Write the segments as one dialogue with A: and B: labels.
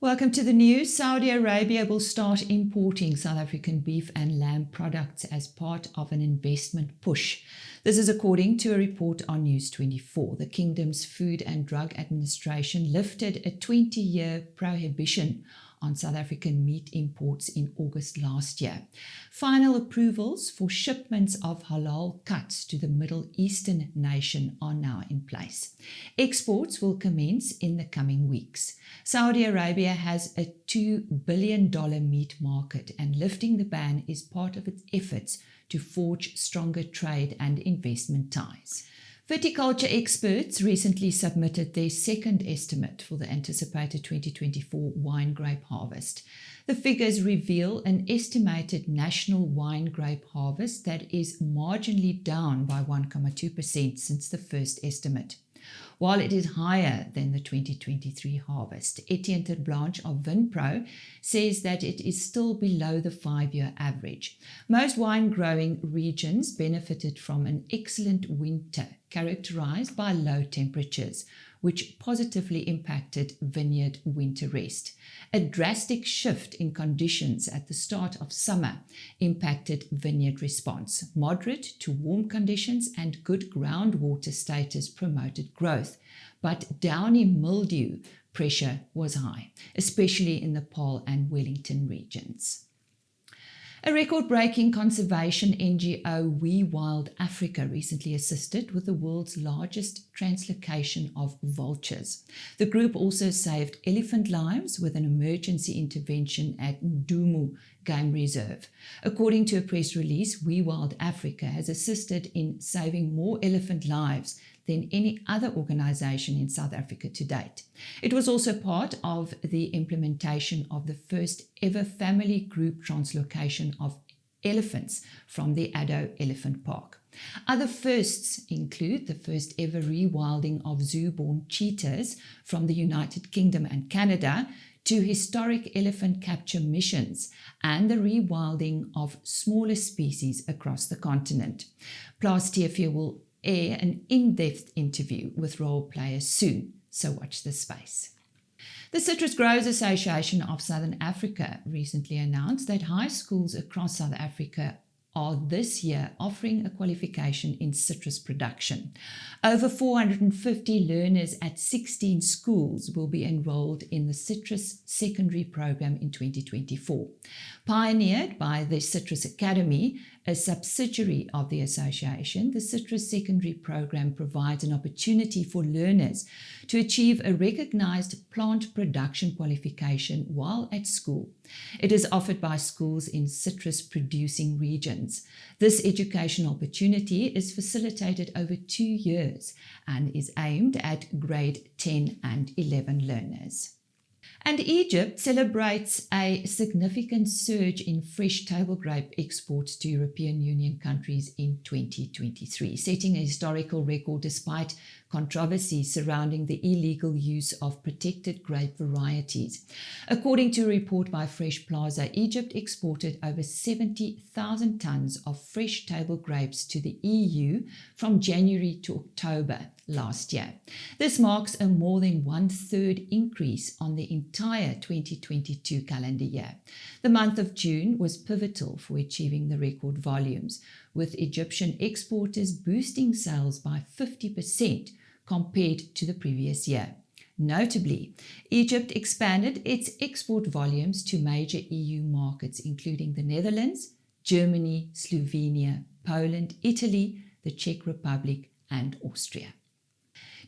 A: Welcome to the news. Saudi Arabia will start importing South African beef and lamb products as part of an investment push. This is according to a report on News 24. The Kingdom's Food and Drug Administration lifted a 20-year prohibition on South African meat imports in August last year. Final approvals for shipments of halal cuts to the Middle Eastern nation are now in place. Exports will commence in the coming weeks. Saudi Arabia has a $2 billion meat market, and lifting the ban is part of its efforts to forge stronger trade and investment ties. Viticulture experts recently submitted their second estimate for the anticipated 2024 wine grape harvest. The figures reveal an estimated national wine grape harvest that is marginally down by 1.2% since the first estimate. While it is higher than the 2023 harvest, Etienne Terblanche of Vinpro says that it is still below the 5-year average. Most wine-growing regions benefited from an excellent winter characterized by low temperatures, which positively impacted vineyard winter rest. A drastic shift in conditions at the start of summer impacted vineyard response. Moderate to warm conditions and good groundwater status promoted growth, but downy mildew pressure was high, especially in the Paarl and Wellington regions. A record-breaking conservation NGO, We Wild Africa, recently assisted with the world's largest translocation of vultures. The group also saved elephant lives with an emergency intervention at Ndumu Game Reserve. According to a press release, We Wild Africa has assisted in saving more elephant lives than any other organization in South Africa to date. It was also part of the implementation of the first ever family group translocation of elephants from the Addo Elephant Park. Other firsts include the first ever rewilding of zoo-born cheetahs from the United Kingdom and Canada to historic elephant capture missions and the rewilding of smaller species across the continent. Plaas will air an in-depth interview with role players soon, so watch this space. The Citrus Growers Association of Southern Africa recently announced that high schools across South Africa are this year offering a qualification in citrus production. Over 450 learners at 16 schools will be enrolled in the Citrus Secondary Program in 2024. Pioneered by the Citrus Academy, a subsidiary of the association, the Citrus Secondary Program provides an opportunity for learners to achieve a recognized plant production qualification while at school. It is offered by schools in citrus-producing regions. This educational opportunity is facilitated over 2 years and is aimed at grade 10 and 11 learners. And Egypt celebrates a significant surge in fresh table grape exports to European Union countries in 2023, setting a historical record despite controversies surrounding the illegal use of protected grape varieties. According to a report by Fresh Plaza, Egypt exported over 70,000 tons of fresh table grapes to the EU from January to October last year. This marks a more than 1/3 increase on the entire 2022 calendar year. The month of June was pivotal for achieving the record volumes, with Egyptian exporters boosting sales by 50% compared to the previous year. Notably, Egypt expanded its export volumes to major EU markets, including the Netherlands, Germany, Slovenia, Poland, Italy, the Czech Republic, and Austria.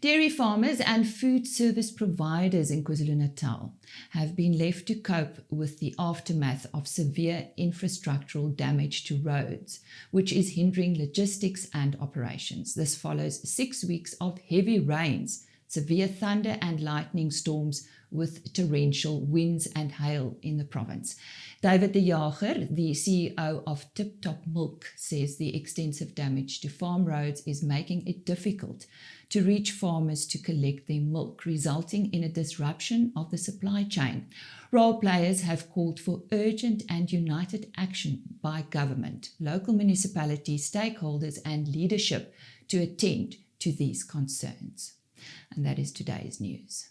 A: Dairy farmers and food service providers in KwaZulu-Natal have been left to cope with the aftermath of severe infrastructural damage to roads, which is hindering logistics and operations. This follows 6 weeks of heavy rains, severe thunder and lightning storms with torrential winds and hail in the province. David de Jager, the CEO of Tip Top Milk, says the extensive damage to farm roads is making it difficult to reach farmers to collect their milk, resulting in a disruption of the supply chain. Role players have called for urgent and united action by government, local municipalities, stakeholders, and leadership to attend to these concerns. And that is today's news.